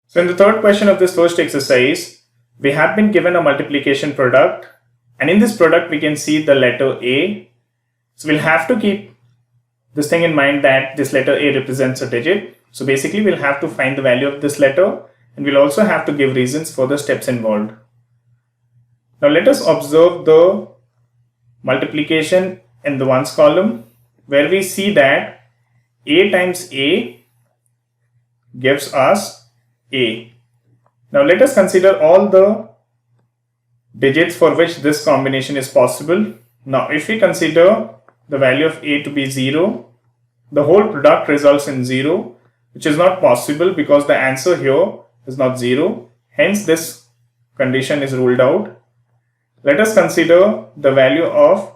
So in the third question of this first exercise, we have been given a multiplication product, and in this product we can see the letter A. So we'll have to keep this thing in mind that this letter A represents a digit. So basically we'll have to find the value of this letter, and we'll also have to give reasons for the steps involved. Now let us observe the multiplication in the ones column, where we see that A times A gives us A. Now let us consider all the digits for which this combination is possible. Now if we consider the value of A to be 0, the whole product results in 0, which is not possible because the answer here is not 0. Hence this condition is ruled out. Let us consider the value of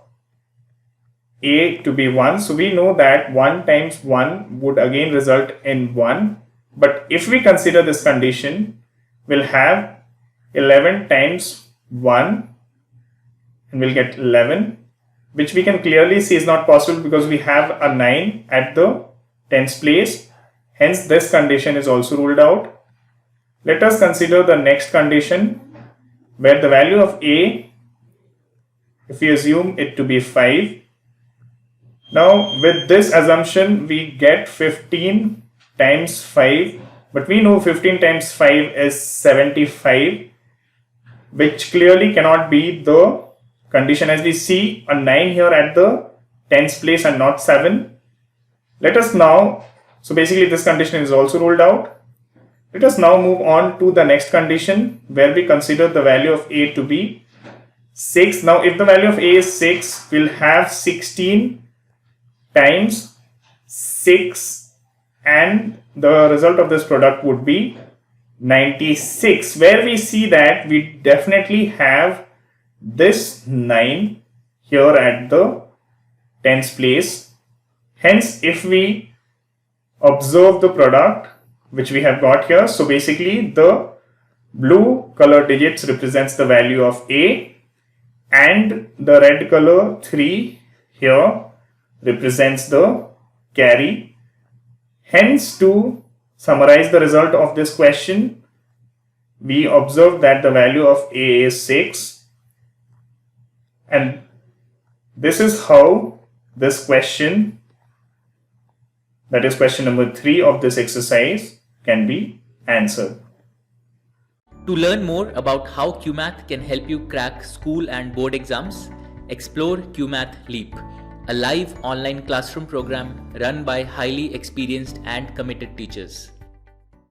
A to be 1. So we know that 1 times 1 would again result in 1. But if we consider this condition, we'll have 11 times 1 and we'll get 11, which we can clearly see is not possible because we have a 9 at the tens place. Hence this condition is also ruled out. Let us consider the next condition, where the value of A, if we assume it to be 5. Now with this assumption we get 15 times 5, but we know 15 times 5 is 75, which clearly cannot be the condition, as we see a 9 here at the tens place and not 7. Let us now, so basically this condition is also ruled out. Let us now move on to the next condition, where we consider the value of A to be 6. Now if the value of A is 6, we'll have 16 times 6, and the result of this product would be 96, where we see that we definitely have this 9 here at the tens place. Hence if we observe the product which we have got here, so basically the blue color digits represents the value of A, and the red color 3 here represents the carry. Hence, to summarize the result of this question, we observe that the value of A is 6, and this is how this question, that is question number 3 of this exercise, can be answered. To learn more about how QMath can help you crack school and board exams, explore QMath Leap, a live online classroom program run by highly experienced and committed teachers.